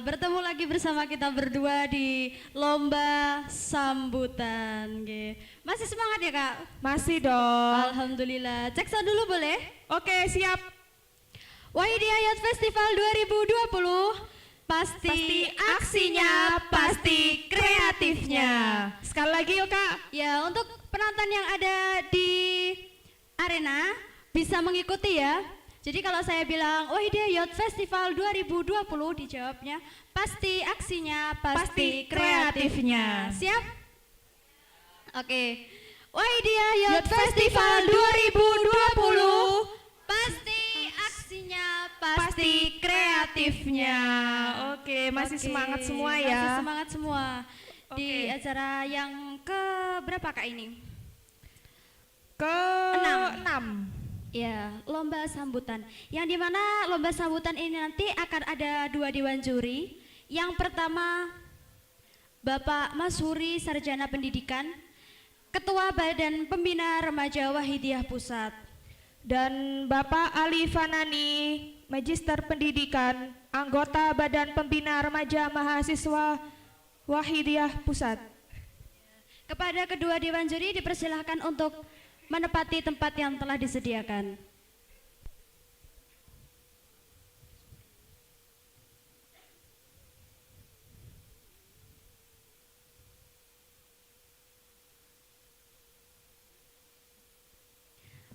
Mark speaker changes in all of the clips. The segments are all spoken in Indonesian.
Speaker 1: bertemu lagi bersama kita berdua di lomba sambutan. Masih semangat ya Kak?
Speaker 2: Masih dong.
Speaker 1: Alhamdulillah. Cek sound dulu boleh?
Speaker 2: Oke, siap.
Speaker 1: Wahidiyah Youth Festival 2020. Pasti aksinya, pasti kreatifnya.
Speaker 2: Sekali lagi yuk Kak.
Speaker 1: Ya, untuk penonton yang ada di arena bisa mengikuti ya. Jadi kalau saya bilang Wahidiyah Youth Festival 2020, dijawabnya pasti aksinya, pasti kreatifnya. Siap? Oke. Wahidiyah Youth Festival 2020, pasti aksinya, pasti kreatifnya.
Speaker 2: Oke, masih semangat semua ya.
Speaker 1: Masih semangat semua. Di acara yang ke berapa Kak ini?
Speaker 2: Ke-6.
Speaker 1: Ya, lomba sambutan. Yang dimana lomba sambutan ini nanti akan ada 2 dewan juri. Yang pertama Bapak Mas Huri, Sarjana Pendidikan, Ketua Badan Pembina Remaja Wahidiyah Pusat.
Speaker 2: Dan Bapak Ali Fanani, Magister Pendidikan, Anggota Badan Pembina Remaja Mahasiswa Wahidiyah Pusat.
Speaker 1: Kepada kedua dewan juri dipersilahkan untuk menempati tempat yang telah disediakan.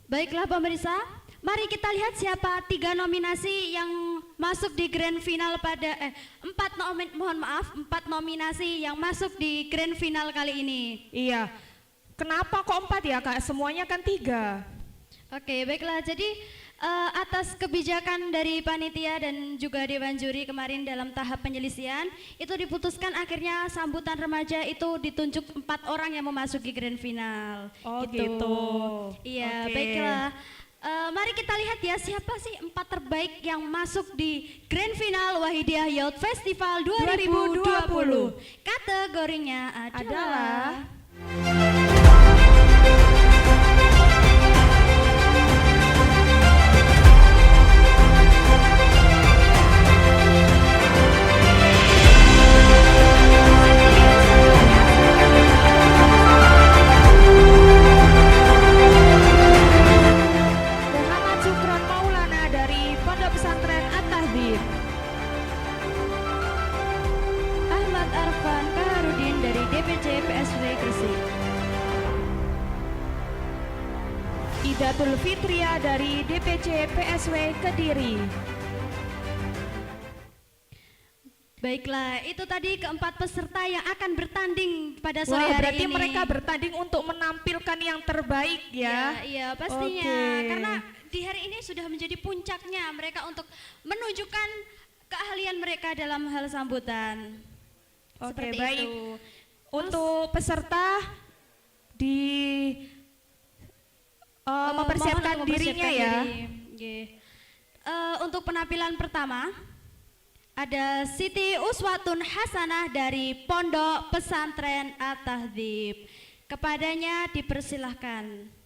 Speaker 1: Baiklah pemirsa, mari kita lihat siapa 3 nominasi yang masuk di grand final pada 4 nominasi yang masuk di grand final kali ini.
Speaker 2: Iya. Kenapa kok 4 ya Kak? Semuanya kan 3.
Speaker 1: Oke, baiklah. Jadi atas kebijakan dari panitia dan juga dewan juri kemarin dalam tahap penyelesaian, itu diputuskan akhirnya sambutan remaja itu ditunjuk 4 orang yang memasuki grand final.
Speaker 2: Oh gitu.
Speaker 1: Iya,
Speaker 2: Oke.
Speaker 1: baiklah. Mari kita lihat ya siapa sih 4 terbaik yang masuk di grand final Wahidiyah Youth Festival 2020. Kategorinya adalah
Speaker 2: Muhammad Syukron Maulana dari Pondok Pesantren At-Tahdzib.
Speaker 1: Ahmad Arfan Kaharudin dari DPC PSW Gresik.
Speaker 2: Idatul Fitria dari DPC PSW Kediri.
Speaker 1: Baiklah, itu tadi keempat peserta yang akan bertanding pada sore hari
Speaker 2: berarti
Speaker 1: ini.
Speaker 2: mereka bertanding untuk menampilkan yang terbaik ya.
Speaker 1: Iya, pastinya.
Speaker 2: Oke.
Speaker 1: Karena di hari ini sudah menjadi puncaknya mereka untuk menunjukkan keahlian mereka dalam hal sambutan.
Speaker 2: Oke,
Speaker 1: Seperti
Speaker 2: baik.
Speaker 1: itu.
Speaker 2: Untuk peserta di mempersiapkan
Speaker 1: Mohon untuk
Speaker 2: dirinya
Speaker 1: mempersiapkan
Speaker 2: ya.
Speaker 1: diri. Oke. Untuk penampilan pertama ada Siti Uswatun Hasanah dari Pondok Pesantren At-Tahdzib. Kepadanya dipersilahkan.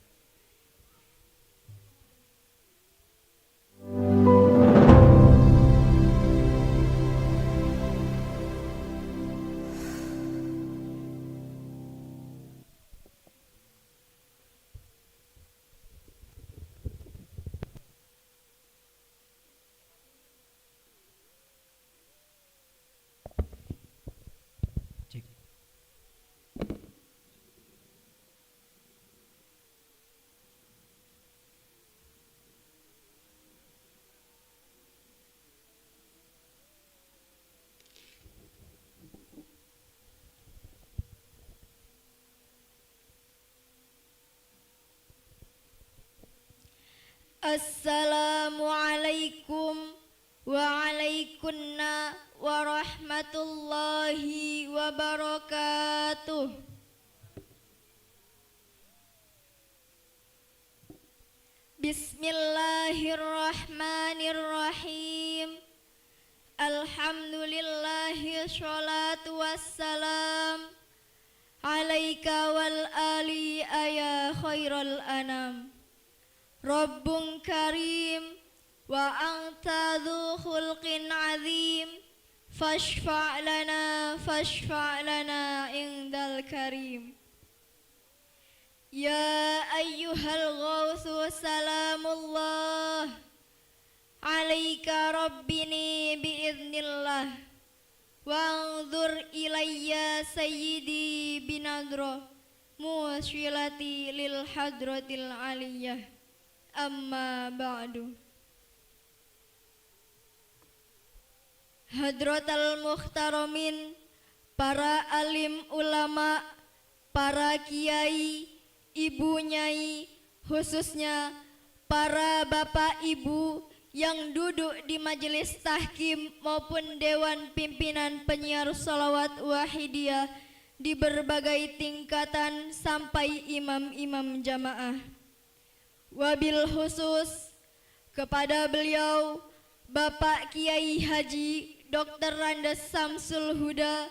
Speaker 3: Assalamualaikum waalaikumsalam warahmatullahi wabarakatuh. Bismillahirrahmanirrahim. Alhamdulillahi sholatu wassalam alaika wal ali ya khairal anam. Rabbun karim wa anta dhu khulqin azim فاشفع لنا عند الكريم. يا أيها الغوث سلام الله عليك ربني بإذن الله وانظر إلي سيدي بنظرة موصلتي للحضرة العلية. أما بعد. Hadratal Muhtaramin, para alim ulama, para kiai, ibu nyai, khususnya para bapak ibu yang duduk di majelis tahkim maupun dewan pimpinan penyiar sholawat wahidiyah di berbagai tingkatan sampai imam-imam jamaah. Wabil khusus kepada beliau Bapak Kiai Haji Dr. Randes Samsul Huda,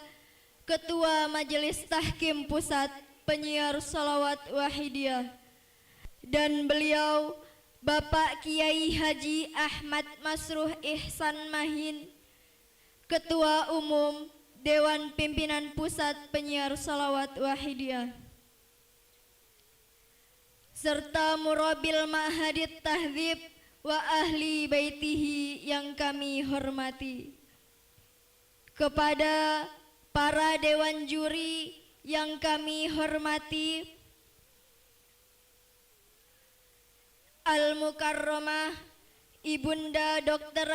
Speaker 3: Ketua Majelis Tahkim Pusat Penyiar Sholawat Wahidiyah, dan beliau Bapak Kiai Haji Ahmad Masruh Ihsan Mahin, Ketua Umum Dewan Pimpinan Pusat Penyiar Sholawat Wahidiyah, serta Murabil Ma'hadit Tahdzib wa ahli baitihi yang kami hormati. Kepada para dewan juri yang kami hormati, Al-Mukarramah Ibunda Dr.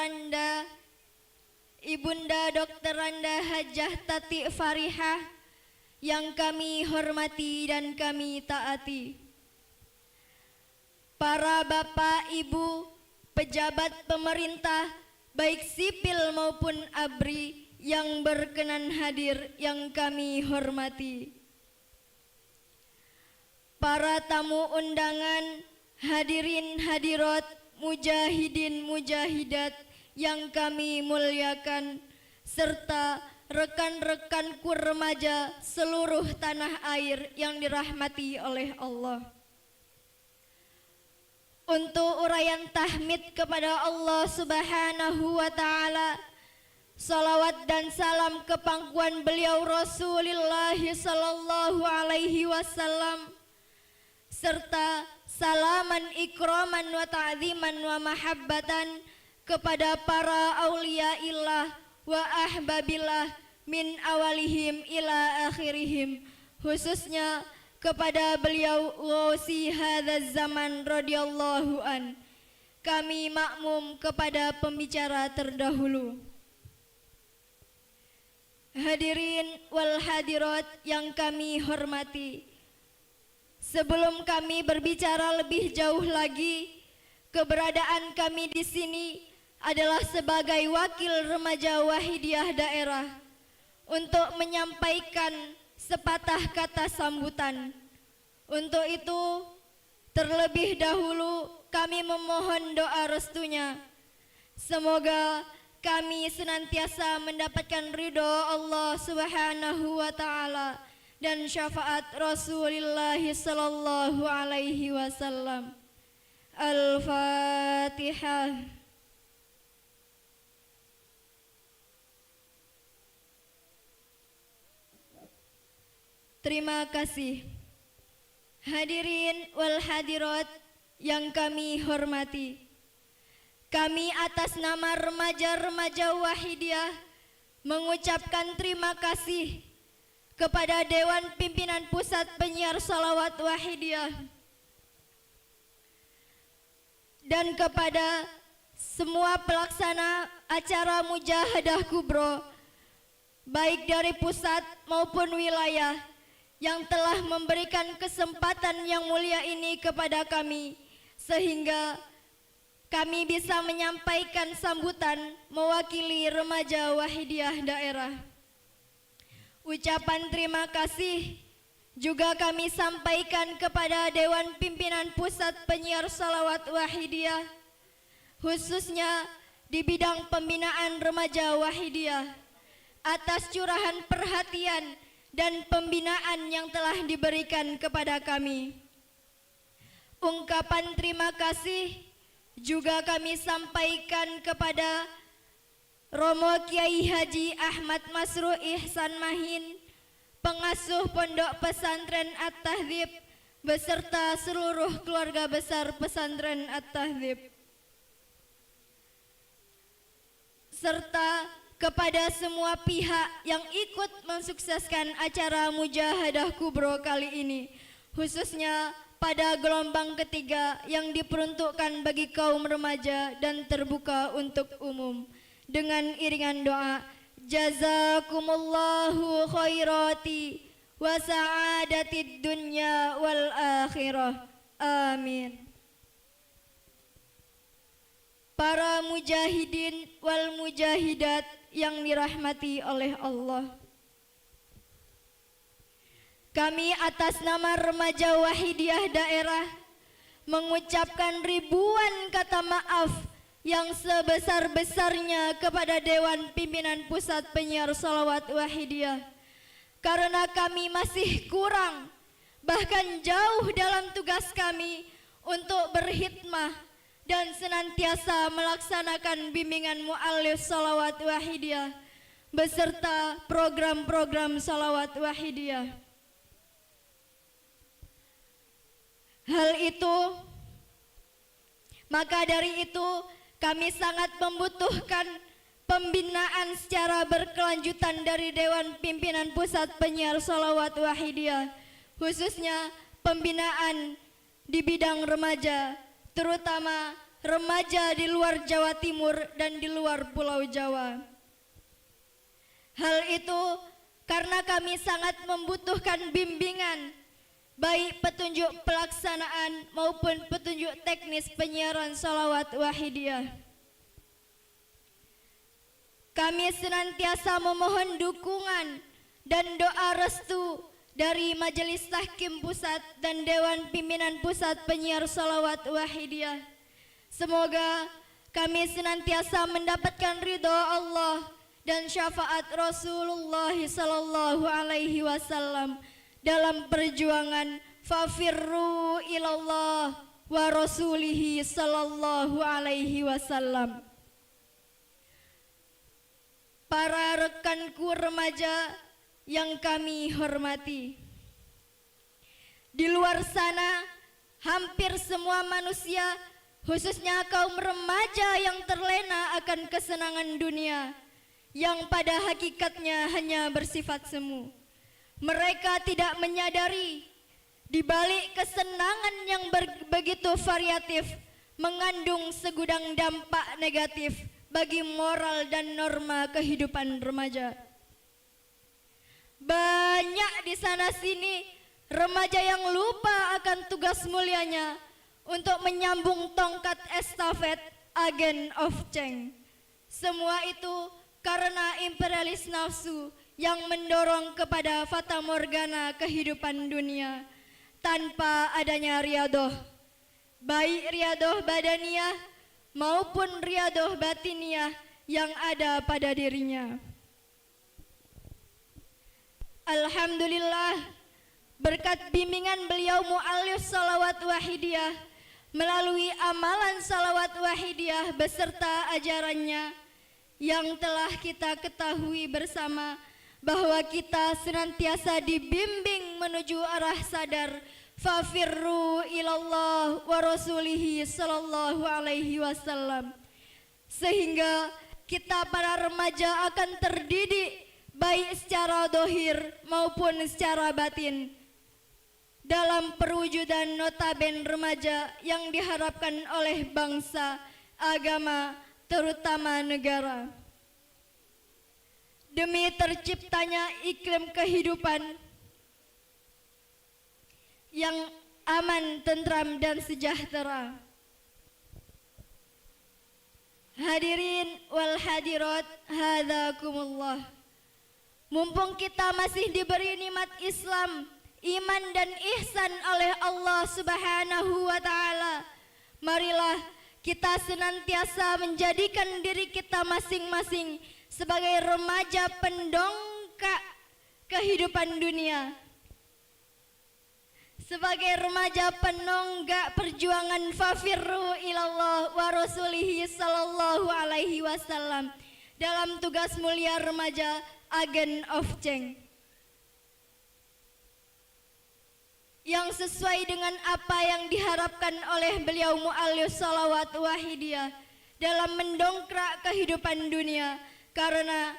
Speaker 3: Randa Hajah Tati Farihah yang kami hormati dan kami taati. Para bapak, ibu, pejabat pemerintah, baik sipil maupun ABRI yang berkenan hadir yang kami hormati. Para tamu undangan, hadirin hadirat, mujahidin mujahidat yang kami muliakan, serta rekan-rekanku remaja seluruh tanah air yang dirahmati oleh Allah. Untuk uraian tahmid kepada Allah Subhanahu wa Ta'ala, salawat dan salam ke pangkuan beliau Rasulullah sallallahu alaihi wasallam, serta salaman ikraman wa ta'ziman wa mahabbatan kepada para auliyaillah wa ahbabillah min awalihim ila akhirihim, khususnya kepada beliau Gausi hadzal zaman radhiyallahu an. Kami makmum kepada pembicara terdahulu. Hadirin wal hadirat yang kami hormati, sebelum kami berbicara lebih jauh lagi, keberadaan kami di sini adalah sebagai wakil remaja wahidiyah daerah untuk menyampaikan sepatah kata sambutan. Untuk itu, terlebih dahulu kami memohon doa restunya. Semoga kami senantiasa mendapatkan ridho Allah Subhanahu wa Ta'ala dan syafaat Rasulullah sallallahu alaihi wasallam. Al-Fatihah. Terima kasih. Hadirin wal hadirat yang kami hormati, kami atas nama remaja-remaja wahidiyah mengucapkan terima kasih kepada Dewan Pimpinan Pusat Penyiar Sholawat Wahidiyah dan kepada semua pelaksana acara Mujahadah Kubro, baik dari pusat maupun wilayah, yang telah memberikan kesempatan yang mulia ini kepada kami, sehingga kami bisa menyampaikan sambutan mewakili remaja wahidiyah daerah. Ucapan terima kasih juga kami sampaikan kepada Dewan Pimpinan Pusat Penyiar Sholawat Wahidiyah, khususnya di bidang pembinaan remaja wahidiyah, atas curahan perhatian dan pembinaan yang telah diberikan kepada kami. Ungkapan terima kasih juga kami sampaikan kepada Romo Kiai Haji Ahmad Masruh Ihsan Mahin, pengasuh Pondok Pesantren At-Tahdzib beserta seluruh keluarga besar Pesantren At-Tahdzib, serta kepada semua pihak yang ikut mensukseskan acara Mujahadah Kubro kali ini, khususnya pada gelombang ketiga yang diperuntukkan bagi kaum remaja dan terbuka untuk umum. Dengan iringan doa, jazakumullahu khairati wa sa'adatid dunya wal akhirah. Amin. Para mujahidin wal mujahidat yang dirahmati oleh Allah, kami atas nama Remaja Wahidiyah Daerah mengucapkan ribuan kata maaf yang sebesar-besarnya kepada Dewan Pimpinan Pusat Penyiar Salawat Wahidiyah, karena kami masih kurang, bahkan jauh dalam tugas kami untuk berkhidmah dan senantiasa melaksanakan bimbingan mu'allif salawat wahidiyah beserta program-program salawat wahidiyah. Maka dari itu kami sangat membutuhkan pembinaan secara berkelanjutan dari Dewan Pimpinan Pusat Penyiar Salawat Wahidiyah, khususnya pembinaan di bidang remaja, terutama remaja di luar Jawa Timur dan di luar Pulau Jawa. Hal itu karena kami sangat membutuhkan bimbingan, baik petunjuk pelaksanaan maupun petunjuk teknis penyiaran salawat wahidiyah. Kami senantiasa memohon dukungan dan doa restu dari Majelis Tahkim Pusat dan Dewan Pimpinan Pusat Penyiar Salawat Wahidiyah. Semoga kami senantiasa mendapatkan ridho Allah dan syafaat Rasulullah sallallahu alaihi wasallam dalam perjuangan fafirru ilallah wa rasulihi sallallahu alaihi wasallam. Para rekanku remaja yang kami hormati, di luar sana hampir semua manusia, khususnya kaum remaja yang terlena akan kesenangan dunia yang pada hakikatnya hanya bersifat semu. Mereka tidak menyadari di balik kesenangan yang begitu variatif mengandung segudang dampak negatif bagi moral dan norma kehidupan remaja. Banyak di sana sini remaja yang lupa akan tugas mulianya untuk menyambung tongkat estafet agent of change. Semua itu karena imperialis nafsu yang mendorong kepada fata morgana kehidupan dunia tanpa adanya riadoh, baik riadoh badaniyah maupun riadoh batiniyah yang ada pada dirinya. Alhamdulillah, berkat bimbingan beliau mu'allif salawat wahidiyah melalui amalan salawat wahidiyah beserta ajarannya yang telah kita ketahui bersama, bahwa kita senantiasa dibimbing menuju arah sadar fafirru ilallah wa rasulihi sallallahu alaihi wasallam, sehingga kita para remaja akan terdidik baik secara dohir maupun secara batin dalam perwujudan notaben remaja yang diharapkan oleh bangsa, agama, terutama negara. Demi terciptanya iklim kehidupan yang aman, tentram, dan sejahtera. Hadirin wal hadirat, hadakumullah. Mumpung kita masih diberi nikmat Islam, iman dan ihsan oleh Allah Subhanahu wa taala, marilah kita senantiasa menjadikan diri kita masing-masing sebagai remaja pendongkrak kehidupan dunia, sebagai remaja penonggak perjuangan fafirru ilallah wa rasulihi sallallahu alaihi wasallam, dalam tugas mulia remaja Agent of Change yang sesuai dengan apa yang diharapkan oleh beliau Mu'allif Shalawat Wahidiyah dalam mendongkrak kehidupan dunia, karena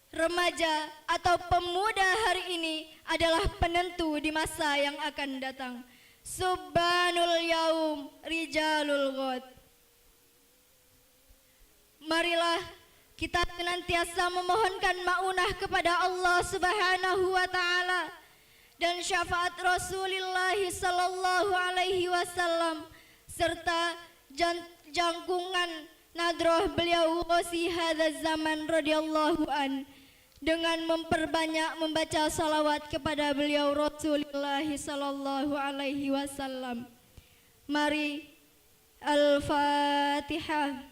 Speaker 3: remaja atau pemuda hari ini adalah penentu di masa yang akan datang. Subhanul yaum rijalul ghad. Marilah kita senantiasa memohonkan maunah kepada Allah Subhanahu wa taala dan syafaat Rasulullah sallallahu alaihi wasallam serta jangkungan nadroh beliau Ghosi hadzal zaman radhiyallahu an dengan memperbanyak membaca salawat kepada beliau Rasulullah sallallahu alaihi wasallam. Mari Al-Fatihah.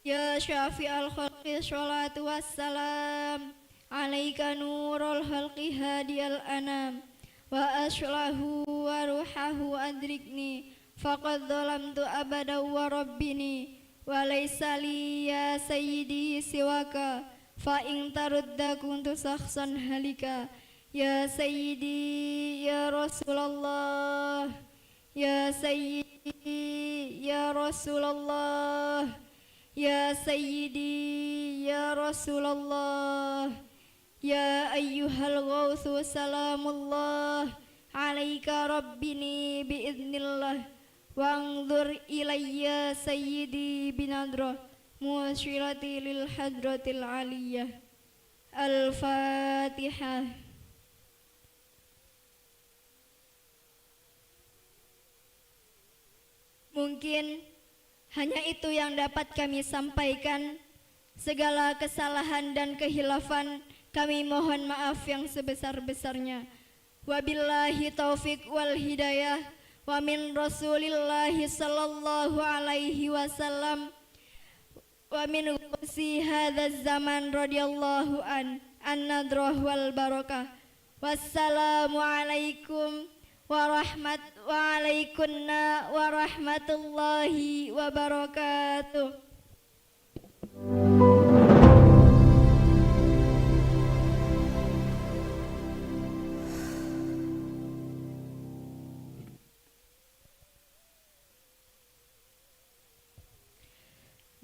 Speaker 3: Ya syafi'al khalqi sholatu wassalam alaika nurul khalqi hadiyal anam wa ashlahu wa ruhahu adrikni faqad dhalamtu abada wa rabbini wa laysa li ya sayyidi siwaka fa in tarudda kuntu sakhsan halika ya sayyidi ya Rasulullah ya sayyidi ya Rasulullah ya sayyidi ya Rasulullah ya ayyuhal ghawthu salamullah alaika rabbini biiznillah wangzur ilayya sayyidi binadrah musyirati lil hadratil aliyah. Al-Fatihah. Mungkin hanya itu yang dapat kami sampaikan. Segala kesalahan dan kehilafan kami mohon maaf yang sebesar-besarnya. Wabillahi taufik wal hidayah wa min Rasulillahi sallallahu alaihi wasallam wa min Ghosi hadzal zaman radhiyallahu an-nadrah wal barakah. Wassalamu alaikum warahmatullahi wabarakatuh.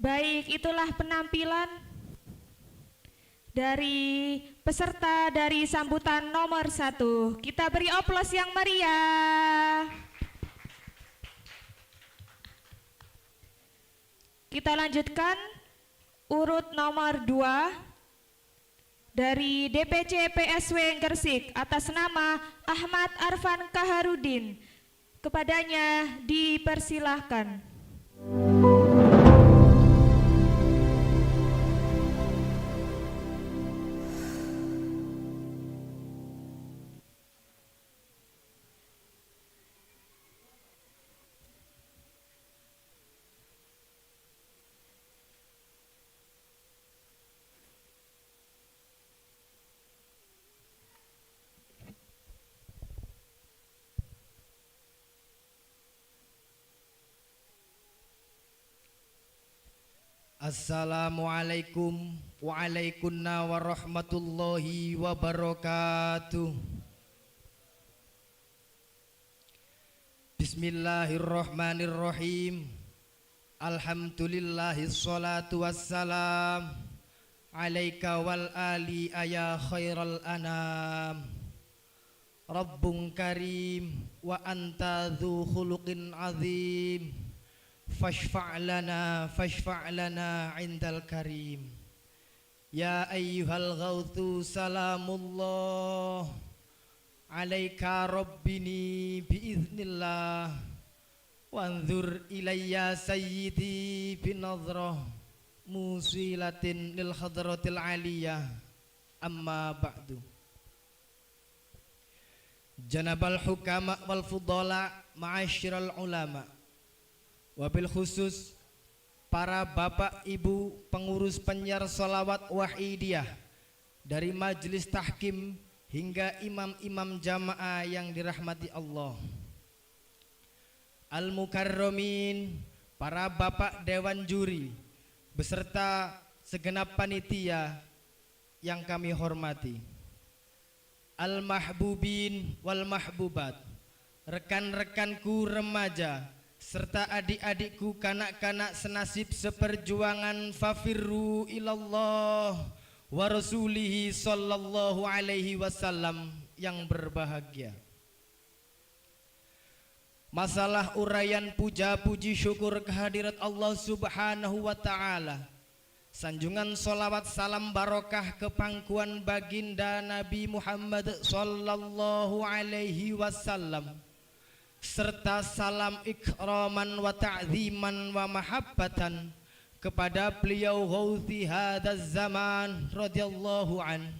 Speaker 2: Baik, itulah penampilan dari peserta dari sambutan nomor 1. Kita beri oplos yang meriah. Kita lanjutkan urut nomor 2 dari DPC PSW Gresik atas nama Ahmad Arfan Kaharudin. Kepadanya dipersilahkan.
Speaker 4: Assalamualaikum warahmatullahi wabarakatuh. Bismillahirrahmanirrahim. Alhamdulillahi sholatu wassalam alaika wal ali ya khairal anam. Rabbun karim wa anta dzu khuluqin azim. Fashfa' lana indal karim. Ya ayyuhal ghawthu salamullah alaika rabbini biiznillah wanzur ilayya sayyidi binadrah musilatin lil hadratil aliyah. Amma ba'du. Janabal hukama wal fudala ma'asyiral ulama, wabil khusus para bapak ibu pengurus penyiar sholawat wahidiyah dari majelis tahkim hingga imam-imam jamaah yang dirahmati Allah. al-mukarramin, para bapak dewan juri beserta segenap panitia yang kami hormati, al-mahbubin wal mahbubat, rekan-rekanku remaja serta adik-adikku kanak-kanak senasib seperjuangan, fafirru ilallah wa rasulihi sallallahu alaihi wasallam yang berbahagia. Masalah uraian puja puji syukur kehadirat Allah subhanahu wa ta'ala, sanjungan solawat salam barokah ke pangkuan baginda Nabi Muhammad sallallahu alaihi wasallam, serta salam ikraman wa ta'ziman wa mahabbatan kepada beliau ghauthi hadzal zaman radhiyallahu an.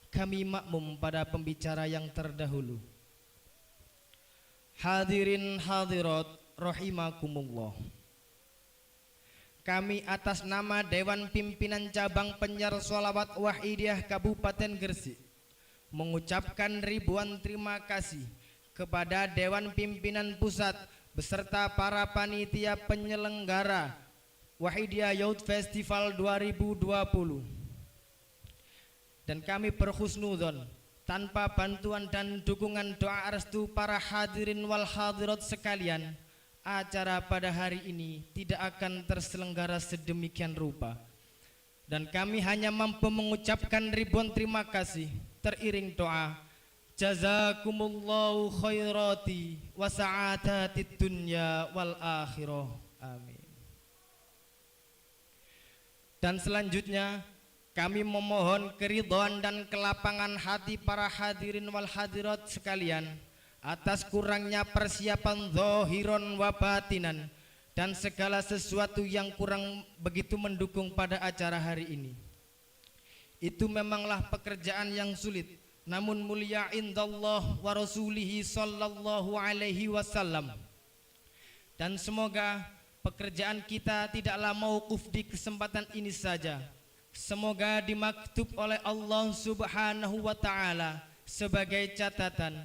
Speaker 4: Kami makmum pada pembicara yang terdahulu. Hadirin hadirat rahimakumullah. Kami atas nama Dewan Pimpinan Cabang Penyiar Sholawat Wahidiyah Kabupaten Gresik mengucapkan ribuan terima kasih kepada Dewan Pimpinan Pusat beserta para panitia penyelenggara Wahidiyah Youth Festival 2020. Dan kami berhusnudzon, tanpa bantuan dan dukungan doa restu para hadirin wal hadirat sekalian, acara pada hari ini tidak akan terselenggara sedemikian rupa. Dan kami hanya mampu mengucapkan ribuan terima kasih teriring doa, jazakumullahu khairati wa sa'adatid dunya wal akhirah, amin. Dan selanjutnya kami memohon keridhaan dan kelapangan hati para hadirin wal hadirat sekalian atas kurangnya persiapan zahiron wa batinan dan segala sesuatu yang kurang begitu mendukung pada acara hari ini. Itu memanglah pekerjaan yang sulit, namun mulia indallah wa rasulihi sallallahu alaihi wasallam. Dan semoga pekerjaan kita tidaklah mauquf di kesempatan ini saja. Semoga dimaktub oleh Allah subhanahu wa ta'ala sebagai catatan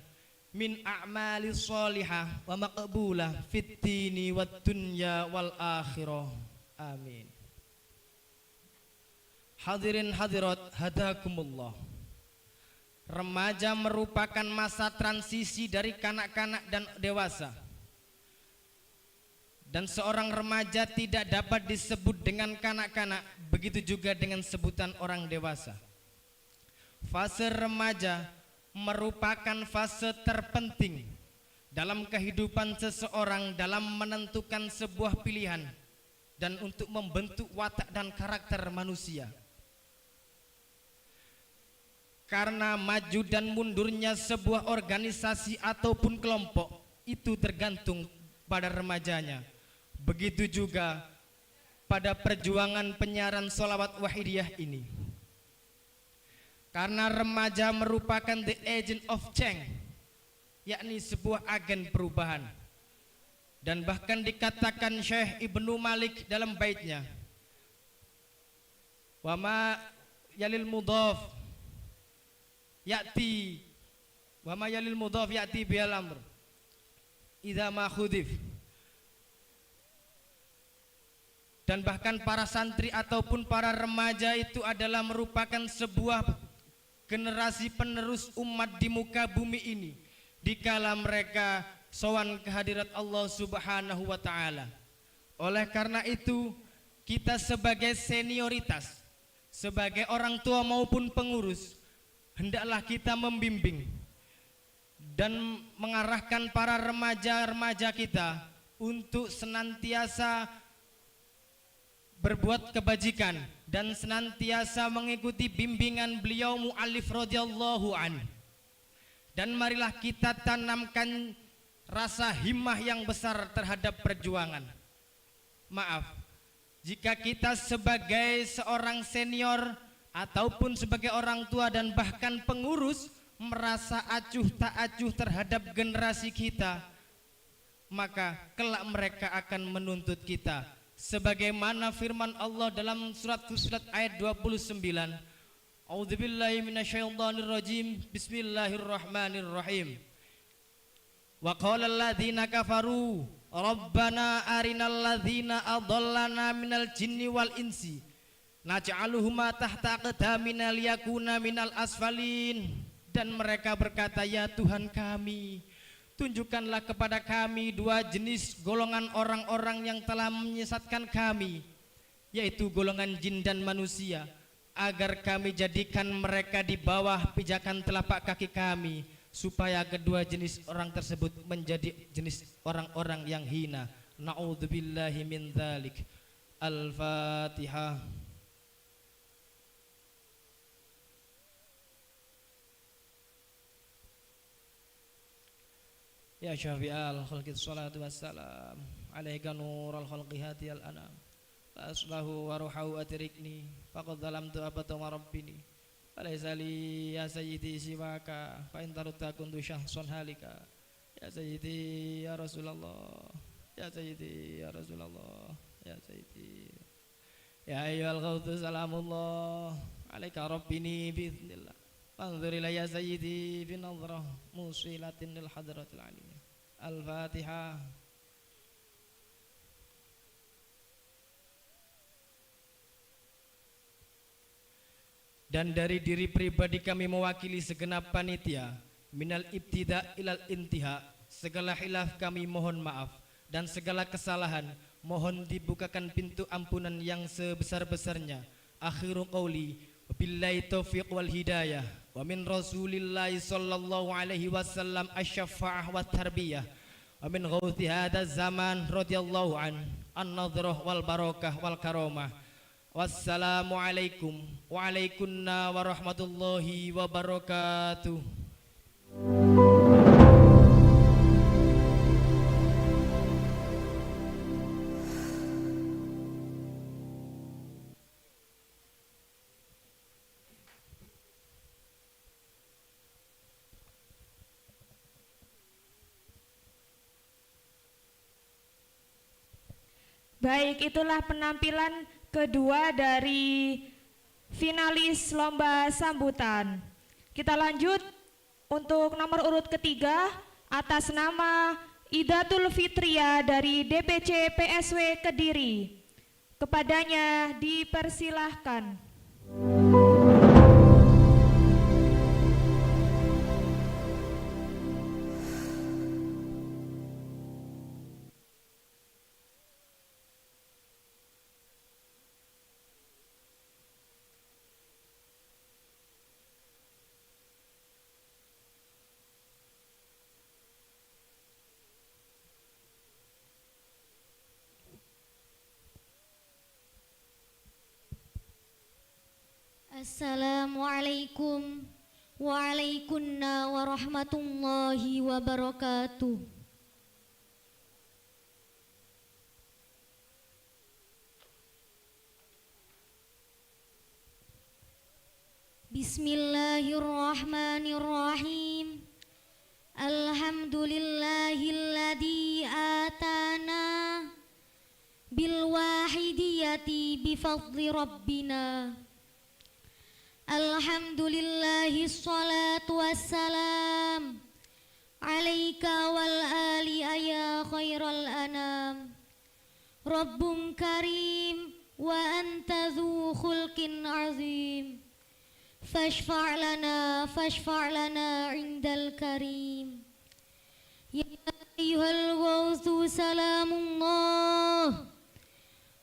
Speaker 4: min a'mali sholihah wa maqbulah fid dini wad dunya wal akhirah, amin. Hadirin hadirat hadakumullah. Remaja merupakan masa transisi dari kanak-kanak dan dewasa. Dan seorang remaja tidak dapat disebut dengan kanak-kanak, begitu juga dengan sebutan orang dewasa. Fase remaja merupakan fase terpenting dalam kehidupan seseorang dalam menentukan sebuah pilihan dan untuk membentuk watak dan karakter manusia. Karena maju dan mundurnya sebuah organisasi ataupun kelompok itu tergantung pada remajanya. Begitu juga pada perjuangan penyiaran sholawat wahidiyah ini. Karena remaja merupakan the agent of change, yakni sebuah agen perubahan. Dan bahkan dikatakan Syekh Ibnu Malik dalam baitnya, wa ma yalil mudhaf ya'ti wa ma yalil mudhaf ya'ti bil amr idza ma khudif. Dan bahkan para santri ataupun para remaja itu adalah merupakan sebuah generasi penerus umat di muka bumi ini dikala mereka sowan kehadirat Allah subhanahu wa ta'ala. Oleh karena itu kita sebagai senioritas, sebagai orang tua maupun pengurus, hendaklah kita membimbing dan mengarahkan para remaja-remaja kita untuk senantiasa berbuat kebajikan dan senantiasa mengikuti bimbingan beliau mu'alif radhiyallahu an. Dan marilah kita tanamkan rasa himmah yang besar terhadap perjuangan. Maaf, jika kita sebagai seorang senior ataupun sebagai orang tua dan bahkan pengurus merasa acuh tak acuh terhadap generasi kita, maka kelak mereka akan menuntut kita. Sebagaimana firman Allah dalam surat Fussilat ayat 29, A'udzubillahi minasyaitonirrajim, Bismillahirrahmanirrahim. Wa qala alladziina kafaru Rabbana arinal ladzina adallana minal jinni wal insi naj'aluhuma tahta aqdamina liyakuna minal asfalin. Dan mereka berkata, ya Tuhan kami, tunjukkanlah kepada kami dua jenis golongan orang-orang yang telah menyesatkan kami, yaitu golongan jin dan manusia, agar kami jadikan mereka di bawah pijakan telapak kaki kami, supaya kedua jenis orang tersebut menjadi jenis orang-orang yang hina. Na'udzubillahi min dzalik. Al-Fatihah. Ya syafi'al khalqis salatu wassalam alaika nurul khalqi hadiyal anam la aslahu wa ruhahu atrikni faqad zalamtu abata wa rabbini alaysa li ya sayyidi siwaka fa in tarutta kuntu syahsun halika ya sayyidi ya Rasulullah ya sayyidi ya Rasulullah ya sayyidi ya ayyuhal ghawthu salamullah alaika rabbini biiznillah fanzur ila ya sayyidi binadhrah musilatin lil hadratil aliyah. Al-Fatihah. Dan dari diri pribadi kami mewakili segenap panitia, minal ibtida ilal intiha, segala khilaf kami mohon maaf, dan segala kesalahan mohon dibukakan pintu ampunan yang sebesar-besarnya. Akhiru qawli wabillahi taufiq wal hidayah wa min rasulillahi sallallahu alaihi wasallam asy-syafa'ah wa tarbiyah wa min ghauthi hadaz zaman radhiyallahu an-nadrah wal barakah wal karamah. Wassalamu alaikum wa alaikunna warahmatullahi wabarakatuh.
Speaker 2: Baik, itulah penampilan kedua dari finalis lomba sambutan. Kita lanjut untuk nomor urut ketiga atas nama Idatul Fitria dari DPC PSW Kediri. Kepadanya dipersilahkan.
Speaker 3: Assalamualaikum waalaikumsalam warahmatullahi wabarakatuh. Bismillahirrahmanirrahim. Alhamdulillahilladzi atana bil wahidiyati bi fadli rabbina. Alhamdulillahi sholatu wassalam alaika wal ali ya khairal anam. Rabbum karim wa anta dhu khulqin azim. Fashfa' lana indal karim. Ya ayyuhal ghawthu salamullah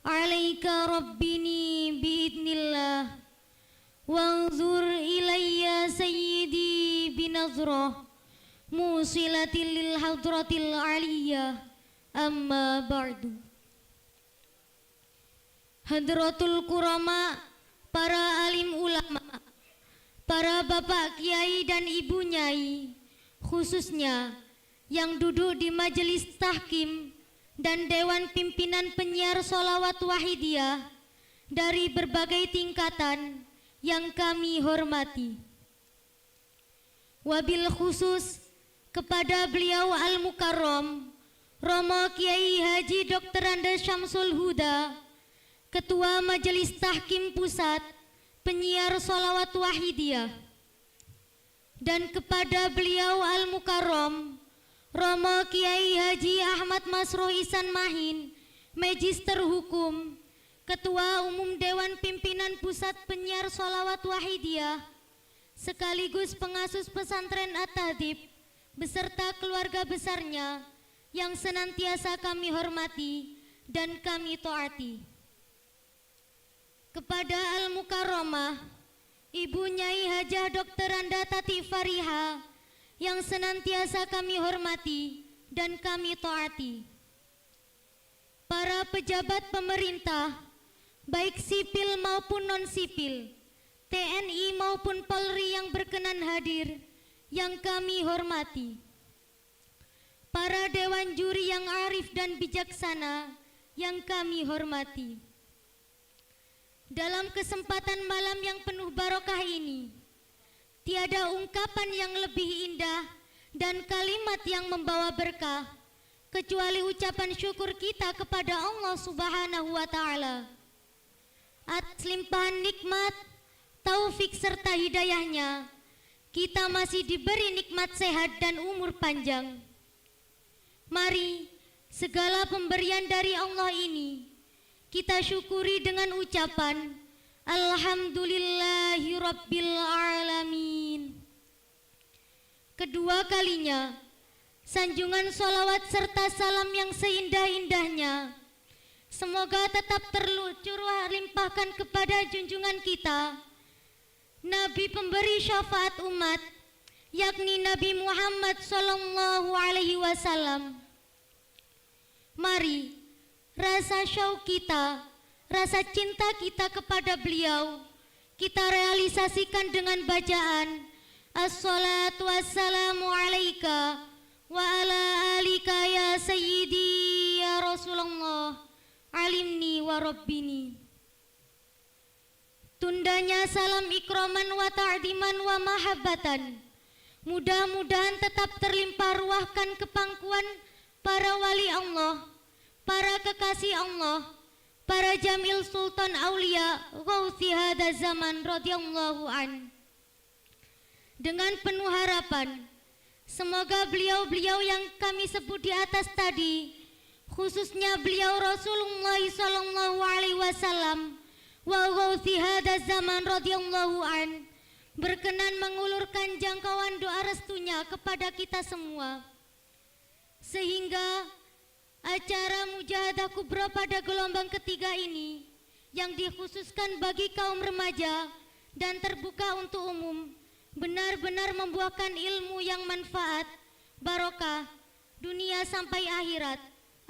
Speaker 3: alaika rabbini biidnillah. Wanzur ilayya sayyidi binazrah musilatil lil hadratil aliyah. Amma ba'du. Hadratul kurama, para alim ulama, para bapak kiai dan ibu nyai, khususnya yang duduk di majelis tahkim dan dewan pimpinan penyiar sholawat wahidiyah dari berbagai tingkatan yang kami hormati. Wabil khusus kepada beliau Al-Mukarram Romo Kiai Haji Dr. Andes Syamsul Huda, Ketua Majelis Tahkim Pusat Penyiar Sholawat Wahidiyah, dan kepada beliau Al-Mukarram
Speaker 5: Romo Kiai Haji Ahmad Masroh Ihsan Mahin, Magister Hukum, Ketua Umum Dewan Pimpinan Pusat Penyiar Sholawat Wahidiyah, sekaligus pengasuh pesantren At-Tahdib, beserta keluarga besarnya yang senantiasa kami hormati dan kami taati. Kepada Al-Mukarramah, Ibu Nyai Hajah Dr. Anda Tati Fariha, yang senantiasa kami hormati dan kami taati. Para pejabat pemerintah, baik sipil maupun non-sipil, TNI maupun Polri yang berkenan hadir, yang kami hormati. Para dewan juri yang arif dan bijaksana, yang kami hormati. Dalam kesempatan malam yang penuh barokah ini, tiada ungkapan yang lebih indah dan kalimat yang membawa berkah kecuali ucapan syukur kita kepada Allah Subhanahu wa Ta'ala atas limpahan nikmat, taufik serta hidayahnya. Kita masih diberi nikmat sehat dan umur panjang. Mari segala pemberian dari Allah ini kita syukuri dengan ucapan Alhamdulillahi Rabbil Alamin. Kedua kalinya, sanjungan sholawat serta salam yang seindah-indahnya semoga tetap tercurah limpahkan kepada junjungan kita, Nabi pemberi syafaat umat, yakni Nabi Muhammad Sallallahu Alaihi Wasallam. Mari rasa syauq kita, rasa cinta kita kepada beliau kita realisasikan dengan bacaan As-salatu wassalamu alaika wa ala alika ya sayyidi ya Rasulullah alimni wa rabbini. Tundanya salam ikraman wa ta'diman wa mahabbatan, mudah-mudahan tetap terlimpah ruahkan kepangkuan para wali Allah, para kekasih Allah, para jamil sultan aulia ghauthi hada zaman radhiyallahu an. Dengan penuh harapan, semoga beliau-beliau yang kami sebut di atas tadi, khususnya beliau Rasulullah sallallahu alaihi wasallam wa ghauthi hada zaman radhiyallahu an, berkenan mengulurkan jangkauan doa restunya kepada kita semua, sehingga acara Mujahadah Kubra pada gelombang ketiga ini yang dikhususkan bagi kaum remaja dan terbuka untuk umum benar-benar membuahkan ilmu yang manfaat, barokah, dunia sampai akhirat.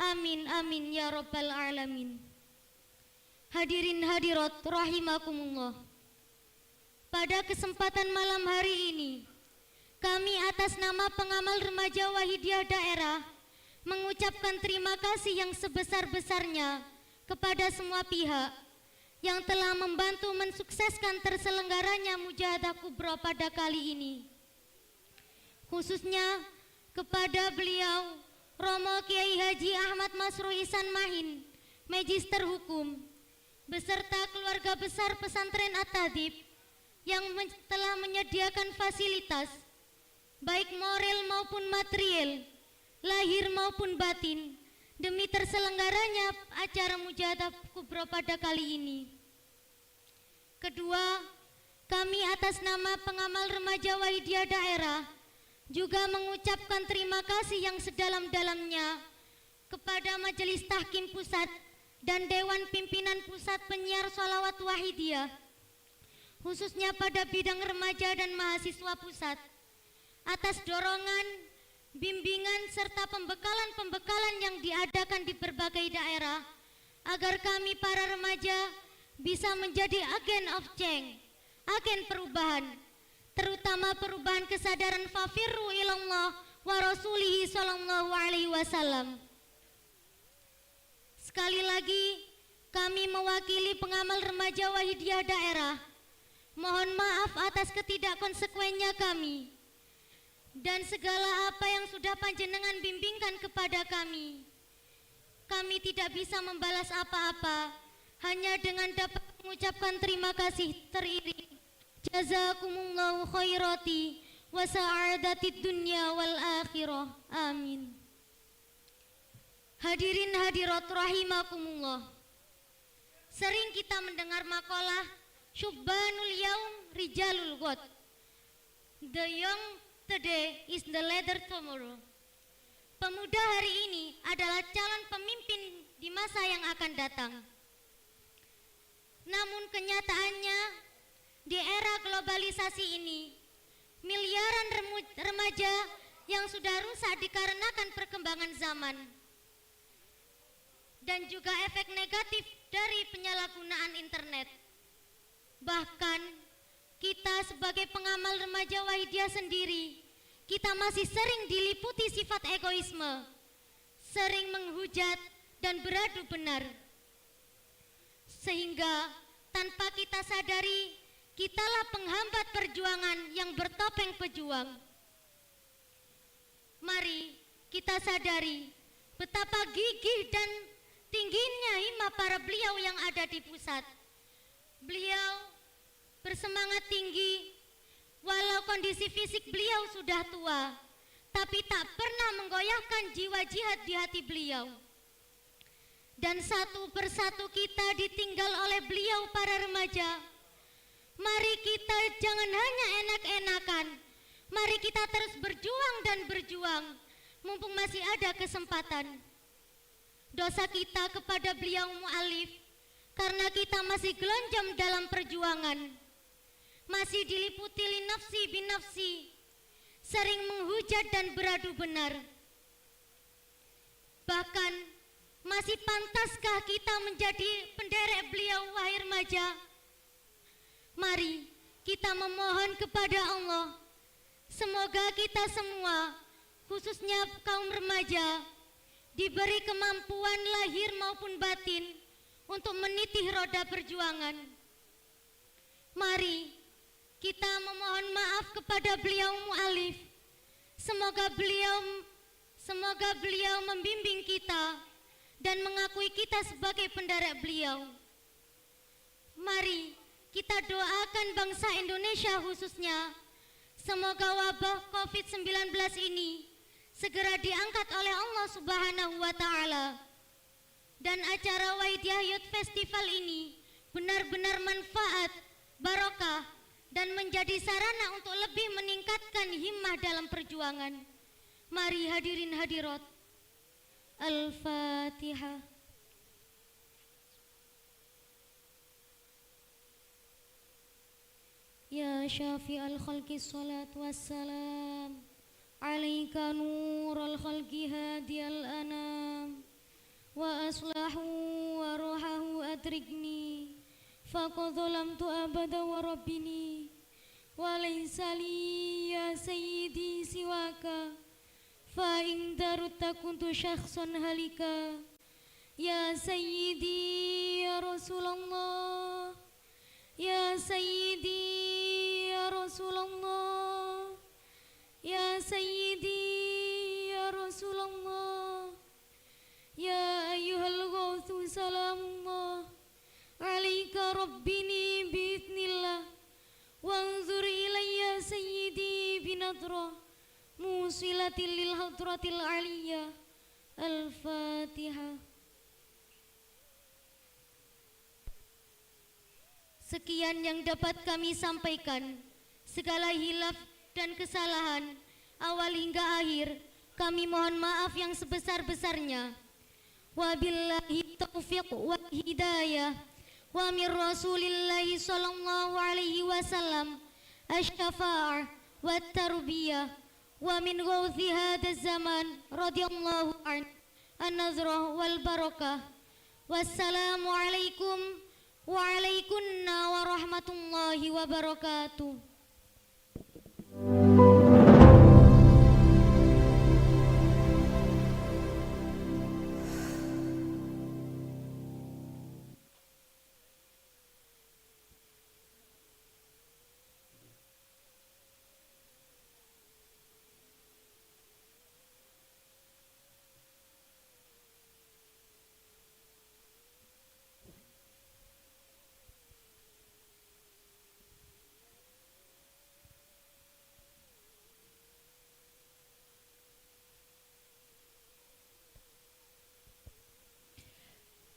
Speaker 5: Amin, amin, ya Rabbal Alamin. Hadirin hadirat rahimakumullah. Pada kesempatan malam hari ini, kami atas nama pengamal remaja Wahidiyah daerah mengucapkan terima kasih yang sebesar-besarnya kepada semua pihak yang telah membantu mensukseskan terselenggaranya Mujahadah Kubra pada kali ini. Khususnya kepada beliau Romo Kiai Haji Ahmad Masroh Ihsan Mahin, Magister Hukum, beserta keluarga besar pesantren At-Tahdib yang telah menyediakan fasilitas baik moral maupun material, lahir maupun batin, demi terselenggaranya acara Mujahadah Kubra pada kali ini. Kedua, kami atas nama pengamal remaja Wahidiyah daerah juga mengucapkan terima kasih yang sedalam-dalamnya kepada Majelis Tahkim Pusat dan Dewan Pimpinan Pusat Penyiar Sholawat Wahidiyah, khususnya pada bidang remaja dan mahasiswa pusat, atas dorongan, bimbingan serta pembekalan-pembekalan yang diadakan di berbagai daerah agar kami para remaja bisa menjadi agen of change, agen perubahan, terutama perubahan kesadaran fafirru ilallah wa rasulihi sallallahu alaihi wasallam. Sekali lagi kami mewakili pengamal remaja Wahidiyah daerah mohon maaf atas ketidakkonsekuennya kami dan segala apa yang sudah panjenengan bimbingkan kepada kami. Kami tidak bisa membalas apa-apa, hanya dengan dapat mengucapkan terima kasih teriring. Jazakumullahu khairati wa sa'adatid dunya wal akhirah. Amin. Hadirin hadirat rahimakumullah. Sering kita mendengar makalah Syubbanul Yaum Rijalul Ghad. The young today is the leader tomorrow. Pemuda hari ini adalah calon pemimpin di masa yang akan datang. Namun kenyataannya di era globalisasi ini, miliaran remaja yang sudah rusak dikarenakan perkembangan zaman dan juga efek negatif dari penyalahgunaan internet. Bahkan kita sebagai pengamal remaja Wahidiyah sendiri, kita masih sering diliputi sifat egoisme, sering menghujat dan beradu benar. Sehingga tanpa kita sadari, kitalah penghambat perjuangan yang bertopeng pejuang. Mari kita sadari betapa gigih dan tingginya himma para beliau yang ada di pusat. Beliau bersemangat tinggi, walau kondisi fisik beliau sudah tua, tapi tak pernah menggoyahkan jiwa jihad di hati beliau. Dan satu persatu kita ditinggal oleh beliau para remaja. Mari kita jangan hanya enak-enakan, mari kita terus berjuang dan berjuang, mumpung masih ada kesempatan. Dosa kita kepada beliau mu'alif, karena kita masih gelonjam dalam perjuangan, masih diliputi linafsi binafsi, sering menghujat dan beradu benar. Bahkan masih pantaskah kita menjadi penderek beliau, wahai remaja? Mari kita memohon kepada Allah, semoga kita semua, khususnya kaum remaja, diberi kemampuan lahir maupun batin untuk meniti roda perjuangan. Mari kita memohon maaf kepada beliau mu'alif. Semoga beliau membimbing kita dan mengakui kita sebagai penderek beliau. Mari kita doakan bangsa Indonesia khususnya, semoga wabah COVID-19 ini segera diangkat oleh Allah Subhanahu wa Ta'ala, dan acara Wahidiyah Youth Festival ini benar-benar manfaat, barokah, dan menjadi sarana untuk lebih meningkatkan himmah dalam perjuangan. Mari hadirin hadirat. Al-Fatihah. Ya syafi'al khalqi salatu wassalam, alaika nurul khalqi hadiyal anam, wa aslahu wa ruhahu adrikni, faqad zalamtu abada wa rabbini, wa laysa li ya sayyidi siwaka, fa in darutta kuntu syakhsan halika. Ya sayyidi ya Rasulullah, ya sayyidi ya Rasulullah, ya sayyidi ya Rasulullah, ya ayyuhal ghawthu salamullah, alaika rabbini bi'idhnillah, wanzur ilayya sayyidi binadra, musilatil lil hadratil aliyah. Al-Fatihah. Sekian yang dapat kami sampaikan. Segala hilaf dan kesalahan awal hingga akhir kami mohon maaf yang sebesar-besarnya. Wabillahi taufiq wa hidayah, wa min Rasulillahi sallallahu alaihi wasallam asy-syafa'ah wa tarbiyah, wa min ghawthi hadzal zaman radhiyallahu an an-nazrah wal barakah. Wassalamu alaikum Waalaikumsalam warahmatullahi wabarakatuh.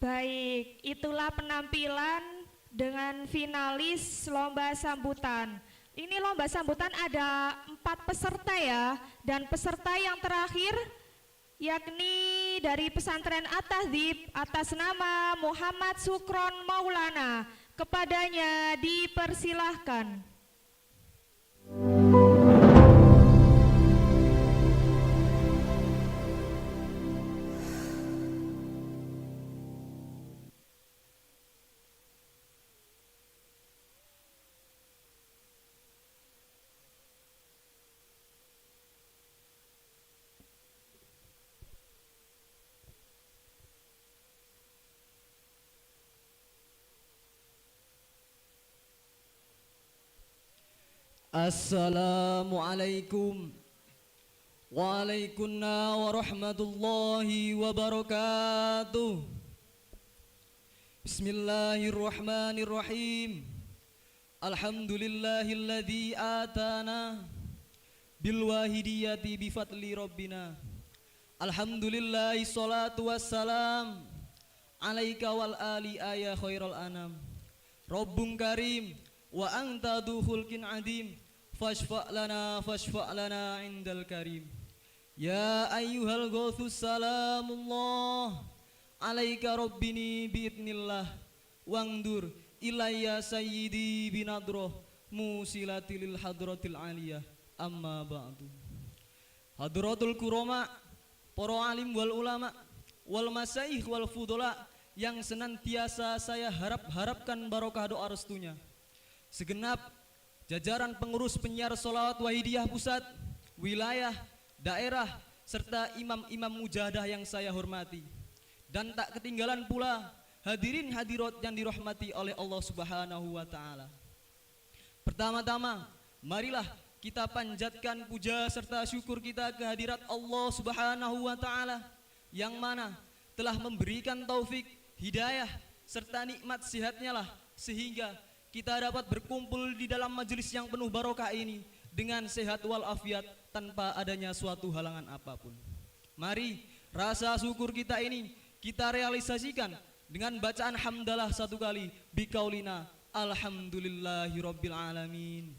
Speaker 2: Baik, itulah penampilan dengan finalis lomba sambutan. Ini lomba sambutan ada 4 peserta ya, dan peserta yang terakhir yakni dari pesantren At-Tahdzib atas nama Muhammad Sukron Maulana. Kepadanya dipersilahkan.
Speaker 6: Assalamualaikum Waalaikumsalam warahmatullahi wabarakatuh. Bismillahirrahmanirrahim. Alhamdulillahilladzi atana bilwahidiyati bifadli rabbina. Alhamdulillahi salatu wassalam alaika wal ali ya khairal anam. Rabbun karim wa anta du khulqin adim. Fashfa' lana indal karim. Ya ayyuhal ghawthus salamullah alaika rabbini biidnillah wangdur ilayya sayyidi binadroh musilatilil hadratil aliyah amma ba'du. Hadratul kurama, para alim wal ulama wal masaih wal fudola yang senantiasa saya harapkan barokah doa restunya. Segenap jajaran pengurus penyiar sholawat Wahidiyah pusat, wilayah, daerah, serta imam-imam mujahadah yang saya hormati. Dan tak ketinggalan pula hadirin hadirat yang dirahmati oleh Allah Subhanahu wa Ta'ala. Pertama-tama, marilah kita panjatkan puja serta syukur kita kehadirat Allah Subhanahu wa Ta'ala yang mana telah memberikan taufik, hidayah, serta nikmat sehatnya lah sehingga kita dapat berkumpul di dalam majelis yang penuh barokah ini dengan sehat walafiat tanpa adanya suatu halangan apapun. Mari rasa syukur kita ini kita realisasikan dengan bacaan hamdalah 1 kali biqaulina alhamdulillahi rabbil alamin.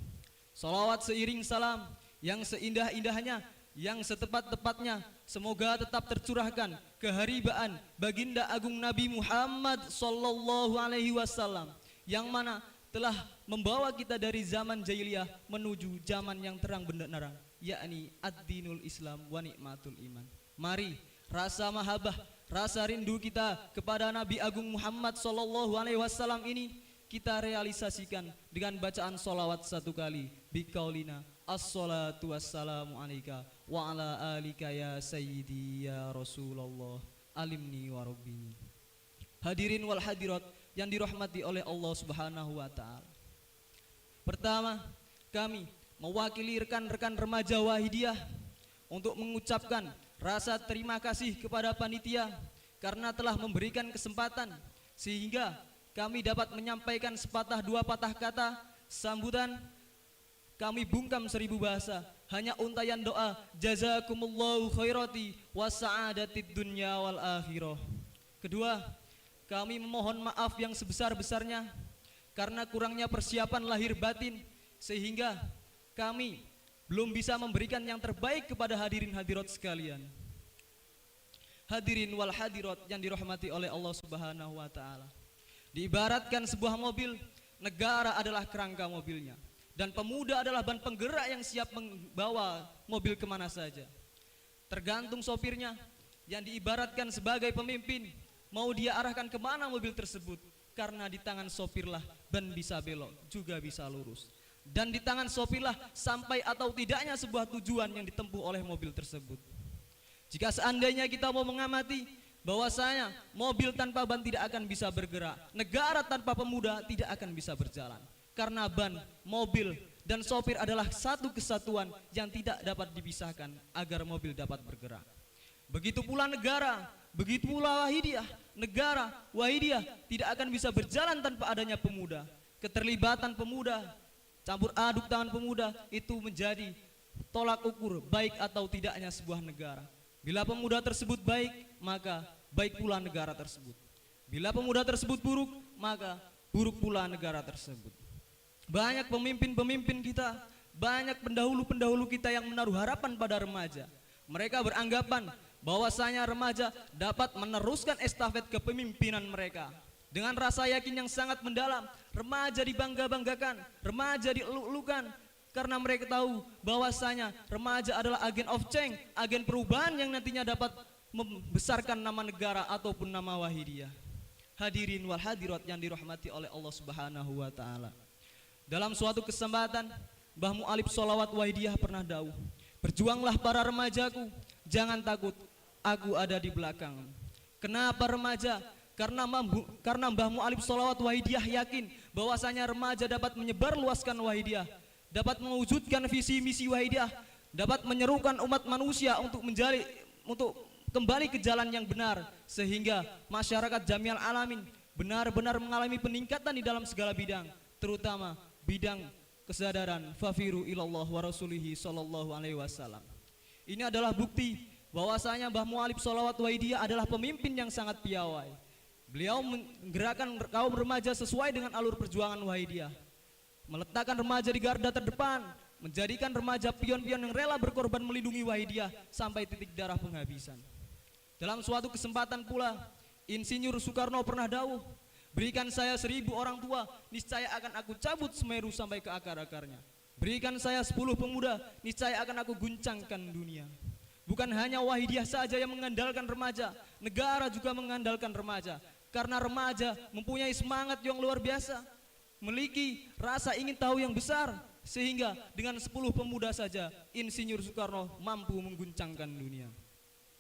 Speaker 6: Salawat seiring salam yang seindah-indahnya, yang setepat-tepatnya semoga tetap tercurahkan keharibaan baginda agung Nabi Muhammad sallallahu alaihi wasallam yang mana telah membawa kita dari zaman jahiliyah menuju zaman yang terang benderang, yakni ad-dinul Islam wa nikmatul iman. Mari rasa mahabbah, rasa rindu kita kepada Nabi Agung Muhammad sallallahu alaihi wasallam ini kita realisasikan dengan bacaan sholawat 1 kali biqaulina assalatu wassalamu alaika wa ala alika ya sayyidi ya Rasulullah alimni wa rabbini. Hadirin wal hadirat yang dirahmati oleh Allah Subhanahu wa Ta'ala. Pertama, kami mewakili rekan-rekan remaja Wahidiyah untuk mengucapkan rasa terima kasih kepada panitia karena telah memberikan kesempatan sehingga kami dapat menyampaikan sepatah dua patah kata sambutan. Kami bungkam 1000 bahasa, hanya untayan doa jazakumullahu khairati wa sa'adatid dunya wal akhirah. Kedua, kami memohon maaf yang sebesar-besarnya karena kurangnya persiapan lahir batin sehingga kami belum bisa memberikan yang terbaik kepada hadirin hadirat sekalian. Hadirin wal hadirat yang dirahmati oleh Allah Subhanahu wa Ta'ala. Diibaratkan sebuah mobil, negara adalah kerangka mobilnya dan pemuda adalah ban penggerak yang siap membawa mobil kemana saja. Tergantung sopirnya yang diibaratkan sebagai pemimpin, mau dia arahkan kemana mobil tersebut, karena di tangan sopirlah ban bisa belok juga bisa lurus, dan di tangan sopirlah sampai atau tidaknya sebuah tujuan yang ditempuh oleh mobil tersebut. Jika seandainya kita mau mengamati bahwasanya mobil tanpa ban tidak akan bisa bergerak, negara tanpa pemuda tidak akan bisa berjalan, karena ban, mobil, dan sopir adalah satu kesatuan yang tidak dapat dipisahkan agar mobil dapat bergerak. Begitu pula negara, begitu pula Wahidiyah. Negara Wahidiyah tidak akan bisa berjalan tanpa adanya pemuda. Keterlibatan pemuda, campur aduk tangan pemuda itu menjadi tolak ukur baik atau tidaknya sebuah negara. Bila pemuda tersebut baik, maka baik pula negara tersebut. Bila pemuda tersebut buruk, maka buruk pula negara tersebut. Banyak pemimpin-pemimpin kita, banyak pendahulu-pendahulu kita yang menaruh harapan pada remaja. Mereka beranggapan bahwasanya remaja dapat meneruskan estafet kepemimpinan mereka. Dengan rasa yakin yang sangat mendalam, remaja dibangga-banggakan, remaja dieluk-elukan, karena mereka tahu bahwasanya remaja adalah agen of change, agen perubahan yang nantinya dapat membesarkan nama negara ataupun nama Wahidiyah. Hadirin wal hadirat yang dirahmati oleh Allah Subhanahu wa taala. Dalam suatu kesempatan, Mbah Mu'alib Sholawat Wahidiyah pernah dawuh, "Berjuanglah para remajaku, jangan takut, aku ada di belakang." Kenapa remaja? Karena Mbah Mu'alib Sholawat Wahidiyah yakin bahwasanya remaja dapat menyebarluaskan Wahidiyah, dapat mewujudkan visi misi Wahidiyah, dapat menyerukan umat manusia untuk kembali ke jalan yang benar, sehingga masyarakat jami'al alamin benar-benar mengalami peningkatan di dalam segala bidang, terutama bidang kesadaran fafiru ilallah wa rasulihi sallallahu alaihi wasallam. Ini adalah bukti bahwasanya Mbah Mu'alib Sholawat Wahidiyah adalah pemimpin yang sangat piawai. Beliau menggerakkan kaum remaja sesuai dengan alur perjuangan Wahidiyah, meletakkan remaja di garda terdepan, menjadikan remaja pion-pion yang rela berkorban melindungi Wahidiyah sampai titik darah penghabisan. Dalam suatu kesempatan pula, Insinyur Soekarno pernah dawuh, "Berikan saya 1000 orang tua, niscaya akan aku cabut Semeru sampai ke akar-akarnya. Berikan saya 10 pemuda, niscaya akan aku guncangkan dunia." Bukan hanya Wahidiyah saja yang mengandalkan remaja, negara juga mengandalkan remaja. Karena remaja mempunyai semangat yang luar biasa, memiliki rasa ingin tahu yang besar, sehingga dengan 10 pemuda saja Insinyur Soekarno mampu mengguncangkan dunia.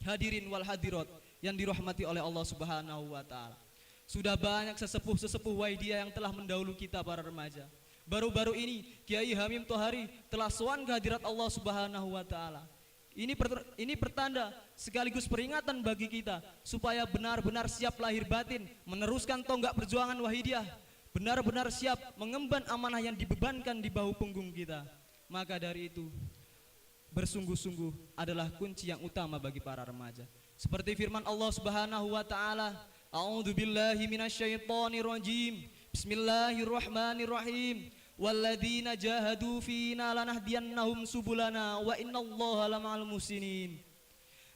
Speaker 6: Hadirin wal hadirat yang dirahmati oleh Allah Subhanahu wa taala. Sudah banyak sesepuh-sesepuh Wahidiyah yang telah mendahulu kita para remaja. Baru-baru ini Kiai Hamim Tohari telah sowan ke hadirat Allah Subhanahu wa taala. Ini pertanda sekaligus peringatan bagi kita supaya benar-benar siap lahir batin meneruskan tonggak perjuangan Wahidiyah, benar-benar siap mengemban amanah yang dibebankan di bahu punggung kita. Maka dari itu, bersungguh-sungguh adalah kunci yang utama bagi para remaja. Seperti firman Allah Subhanahu wa taala, "A'udzubillahi minasyaitonirrajim. Bismillahirrahmanirrahim. Walladzina jahadu fina lanahdiyannahum subulana wa innallaha lama'al muhsinin."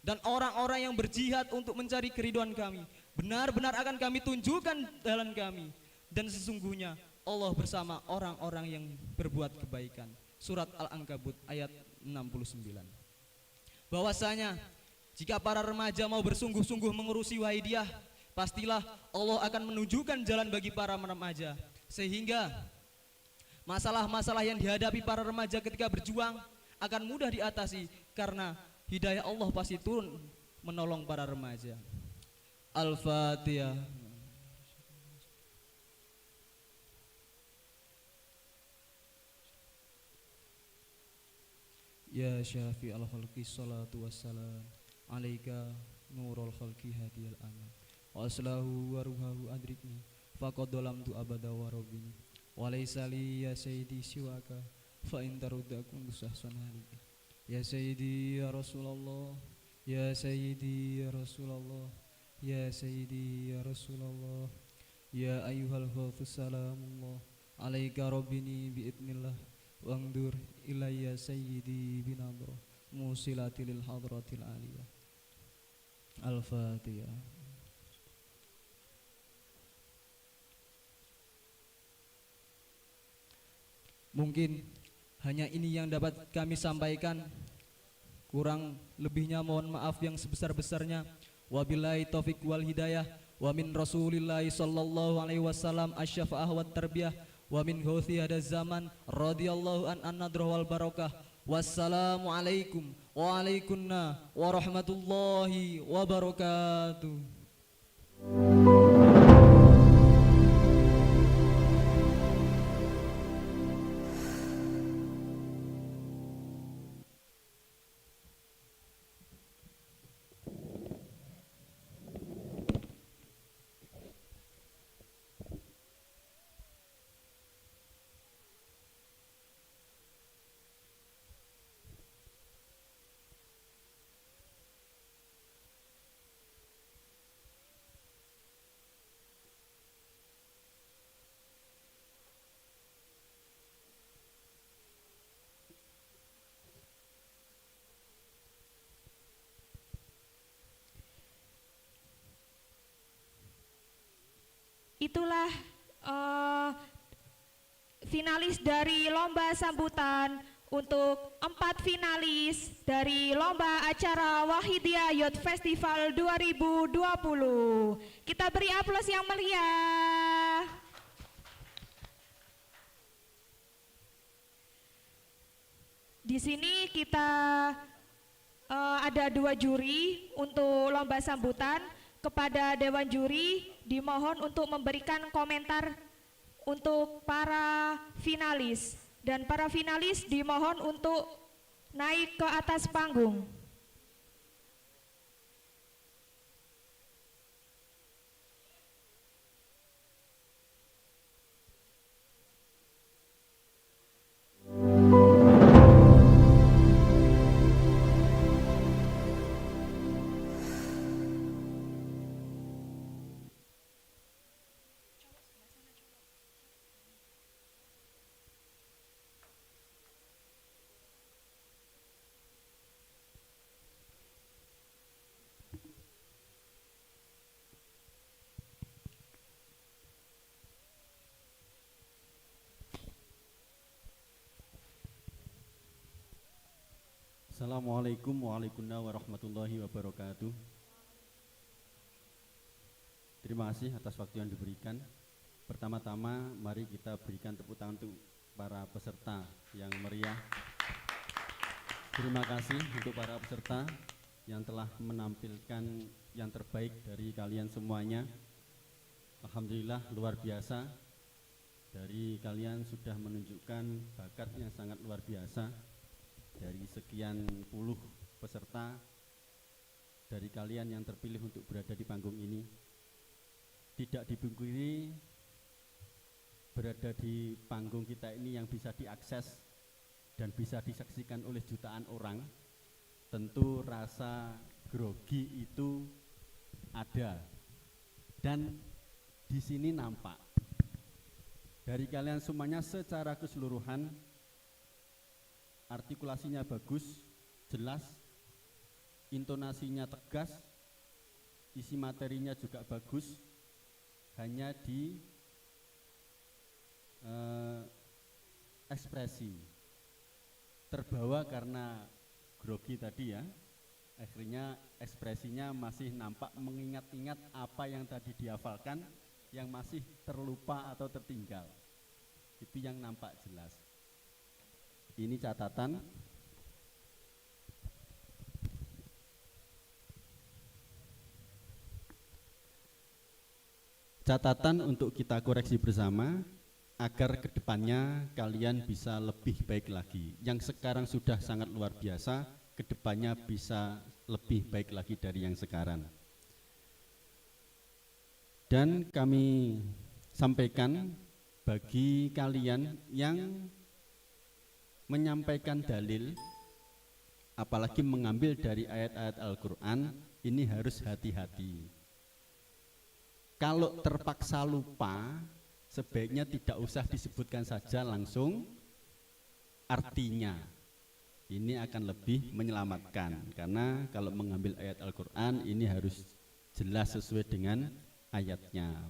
Speaker 6: Dan orang-orang yang berjihad untuk mencari keridhaan kami, benar-benar akan kami tunjukkan jalan kami, dan sesungguhnya Allah bersama orang-orang yang berbuat kebaikan. Surat Al-Ankabut ayat 69. Bahwasanya jika para remaja mau bersungguh-sungguh mengurusi Wahidiyah, pastilah Allah akan menunjukkan jalan bagi para remaja, sehingga masalah-masalah yang dihadapi para remaja ketika berjuang akan mudah diatasi karena hidayah Allah pasti turun menolong para remaja. Al-Fatihah. Ya syafi al-khalqi salatu wassalam alaika nurul khalqi hadiyal aman wa aslahu wa ruhahu adrikni faqad dalam tu abada wa rabbini walaysa li ya sayyidi siwaka fa in taruddakum busahsan halika ya sayyidi ya Rasulullah ya sayyidi ya Rasulullah ya sayyidi ya Rasulullah ya ayyuhal khawfus salamullah alaika rabbini bi'idnillah wangdur ilayya sayyidi binadro musilatilil hadratil aliyah. Al-Fatihah. Mungkin hanya ini yang dapat kami sampaikan, kurang lebihnya mohon maaf yang sebesar-besarnya. Wabillahi taufik wal hidayah wa min rasulillahi sallallahu alaihi wasallam asy-syafa'ah wat tarbiyah wa min ghauthi hada zaman radhiyallahu an an-nadrah wal barakah. Wassalamu alaikum wa alaikunna warahmatullahi wabarakatuh.
Speaker 2: itulah finalis dari lomba sambutan untuk 4 finalis dari lomba acara Wahidiyah Youth Festival 2020. Kita beri aplaus yang meriah. Di sini kita ada 2 juri untuk lomba sambutan. Kepada Dewan Juri dimohon untuk memberikan komentar untuk para finalis, dan para finalis dimohon untuk naik ke atas panggung.
Speaker 7: Assalamualaikum warahmatullahi wabarakatuh. Terima kasih atas waktu yang diberikan. Pertama-tama mari kita berikan tepuk tangan untuk para peserta yang meriah. Terima kasih untuk para peserta yang telah menampilkan yang terbaik dari kalian semuanya. Alhamdulillah luar biasa. Dari kalian sudah menunjukkan bakat yang sangat luar biasa. Dari sekian puluh peserta, dari kalian yang terpilih untuk berada di panggung ini, tidak dipungkiri berada di panggung kita ini yang bisa diakses dan bisa disaksikan oleh jutaan orang. Tentu rasa grogi itu ada, dan di sini nampak dari kalian semuanya secara keseluruhan. Artikulasinya bagus, jelas, intonasinya tegas, isi materinya juga bagus. Hanya di ekspresi terbawa karena grogi tadi ya, akhirnya ekspresinya masih nampak mengingat-ingat apa yang tadi dihafalkan, yang masih terlupa atau tertinggal. Itu yang nampak jelas. Ini catatan. Catatan untuk kita koreksi bersama agar kedepannya kalian bisa lebih baik lagi. Yang sekarang sudah sangat luar biasa, kedepannya bisa lebih baik lagi dari yang sekarang. Dan kami sampaikan bagi kalian yang menyampaikan dalil, apalagi mengambil dari ayat-ayat Al-Quran, ini harus hati-hati. Kalau terpaksa lupa, sebaiknya tidak usah disebutkan saja langsung artinya. Ini akan lebih menyelamatkan, karena kalau mengambil ayat Al-Quran ini harus jelas sesuai dengan ayatnya.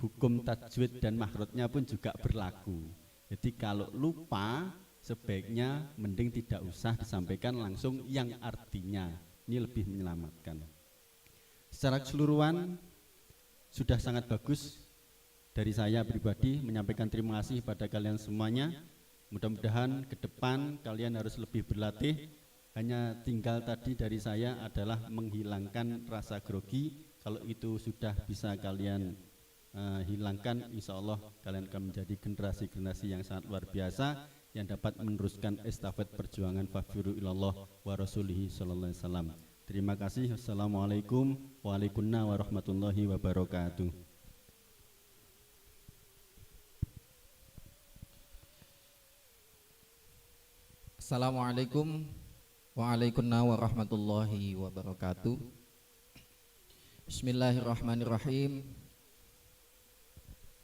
Speaker 7: Hukum tajwid dan makhrajnya pun juga berlaku. Jadi kalau lupa, sebaiknya mending tidak usah disampaikan langsung yang artinya. Ini lebih menyelamatkan. Secara keseluruhan sudah sangat bagus. Dari saya pribadi menyampaikan terima kasih pada kalian semuanya. Mudah-mudahan ke depan kalian harus lebih berlatih. Hanya tinggal tadi dari saya adalah menghilangkan rasa grogi. Kalau itu sudah bisa kalian hilangkan, insya Allah kalian akan menjadi generasi-generasi yang sangat luar biasa, yang dapat meneruskan estafet perjuangan fafiru ilallah wa rasulihi sallallahu alaihi wasallam. Terima kasih. Assalamualaikum warahmatullahi wabarakatuh.
Speaker 8: Assalamualaikum warahmatullahi wabarakatuh. Bismillahirrahmanirrahim.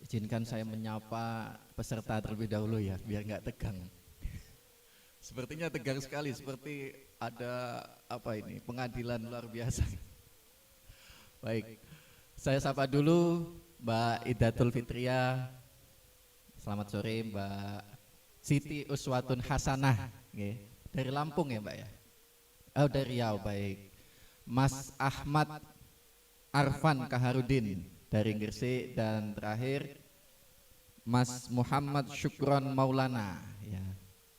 Speaker 8: Izinkan saya menyapa peserta terlebih dahulu ya, biar nggak tegang. Sepertinya tegang sekali, seperti ada pengadilan luar biasa. Baik, saya sapa dulu Mbak Idatul Fitria. Selamat sore Mbak Siti Uswatun Hasanah. Nggih. Dari Lampung ya Mbak ya? Oh dari Riau, baik. Mas Ahmad Arfan Kaharudin dari Gresik, dan terakhir Mas Muhammad Syukron Maulana ya,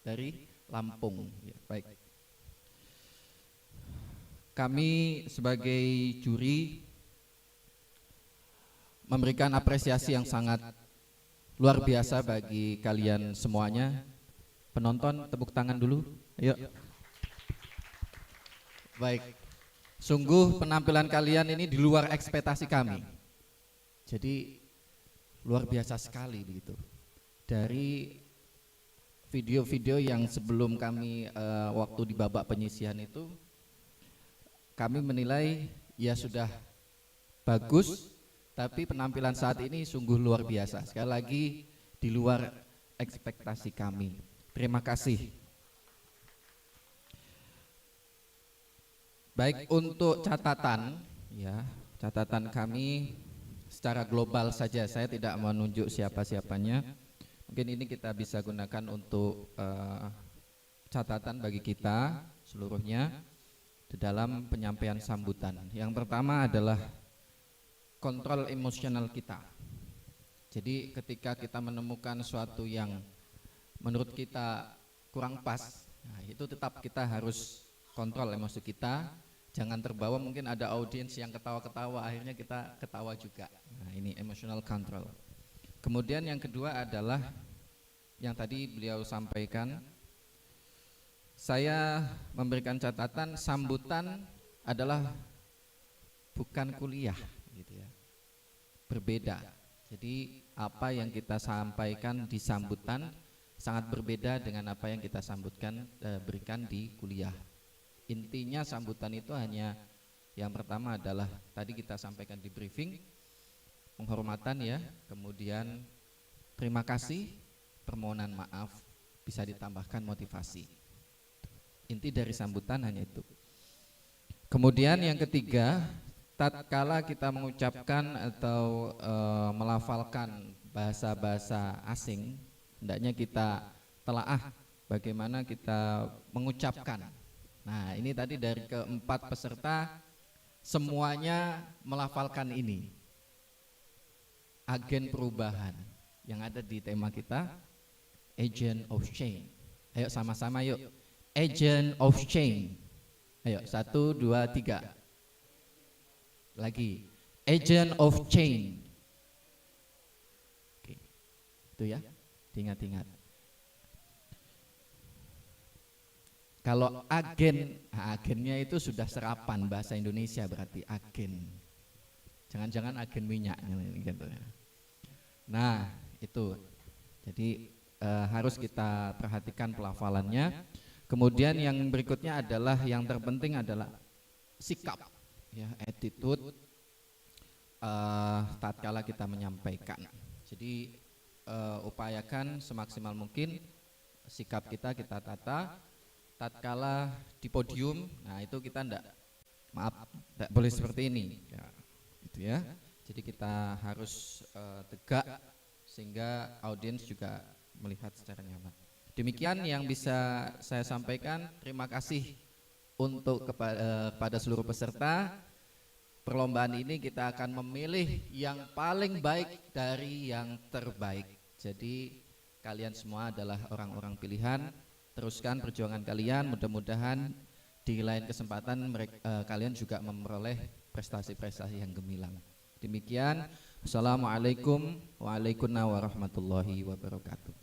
Speaker 8: dari Lampung ya, baik. Kami sebagai juri memberikan apresiasi yang sangat luar biasa bagi kalian semuanya. Penonton tepuk tangan dulu, ayo. Baik, sungguh penampilan kalian ini di luar ekspektasi kami. Jadi luar biasa sekali begitu. Dari video-video yang sebelum kami waktu di babak penyisihan itu, kami menilai ya sudah bagus, tapi penampilan saat ini sungguh luar biasa. Sekali lagi di luar ekspektasi kami. Terima kasih. Baik, untuk catatan ya, catatan kami secara global saja, saya tidak menunjuk siapa-siapanya. Mungkin ini kita bisa gunakan untuk catatan bagi kita seluruhnya di dalam penyampaian sambutan. Yang pertama adalah kontrol emosional kita. Jadi ketika kita menemukan suatu yang menurut kita kurang pas, nah itu tetap kita harus kontrol emosi kita. Jangan terbawa, mungkin ada audiens yang ketawa-ketawa, akhirnya kita ketawa juga. Nah ini emotional control. Kemudian yang kedua adalah yang tadi beliau sampaikan, saya memberikan catatan sambutan adalah bukan kuliah gitu ya, berbeda. Jadi apa yang kita sampaikan di sambutan sangat berbeda dengan apa yang kita berikan di kuliah. Intinya sambutan itu hanya yang pertama adalah tadi kita sampaikan di briefing, penghormatan ya, kemudian terima kasih, permohonan maaf, bisa ditambahkan motivasi. Inti dari sambutan hanya itu. Kemudian yang ketiga, tatkala kita mengucapkan atau melafalkan bahasa-bahasa asing, hendaknya kita telaah bagaimana kita mengucapkan. Nah ini tadi dari keempat peserta semuanya melafalkan ini, agen perubahan yang ada di tema kita, agent of change. Ayo sama-sama yuk, agent of change. Ayo 1, 2, 3 lagi, agent of change. Oke, itu ya, diingat-ingat. Kalau agen, agennya itu sudah serapan bahasa Indonesia, berarti agen. Jangan-jangan agen minyak gitu. Nah itu, jadi harus kita perhatikan pelafalannya. Kemudian yang berikutnya adalah yang terpenting adalah sikap, ya, attitude tatkala kita menyampaikan. Jadi upayakan semaksimal mungkin sikap kita tata. Tatkala di podium, nah itu kita tidak boleh seperti ini, ya, gitu ya. Jadi kita harus tegak sehingga audiens juga melihat secara nyaman. Demikian yang bisa saya sampaikan. Terima kasih untuk kepada seluruh peserta. Perlombaan ini kita akan memilih yang paling baik dari yang terbaik. Jadi kalian semua adalah orang-orang pilihan. Teruskan perjuangan kalian, mudah-mudahan di lain kesempatan kalian juga memperoleh prestasi-prestasi yang gemilang. Demikian, Assalamualaikum warahmatullahi wabarakatuh.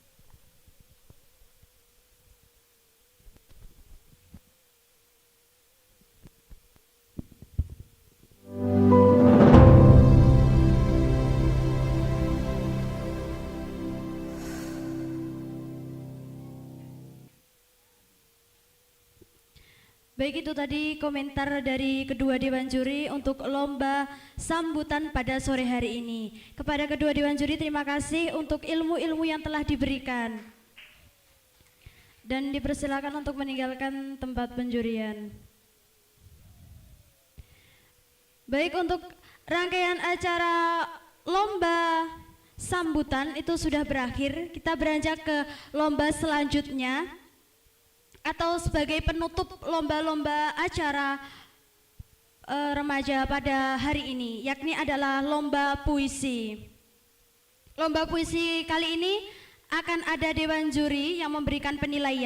Speaker 1: Baik, itu tadi komentar dari kedua dewan juri untuk lomba sambutan pada sore hari ini. Kepada kedua dewan juri terima kasih untuk ilmu-ilmu yang telah diberikan. Dan dipersilakan untuk meninggalkan tempat penjurian. Baik, untuk rangkaian acara lomba sambutan itu sudah berakhir, kita beranjak ke lomba selanjutnya atau sebagai penutup lomba-lomba acara remaja pada hari ini, yakni adalah lomba puisi. Lomba puisi kali ini akan ada dewan juri yang memberikan penilaian.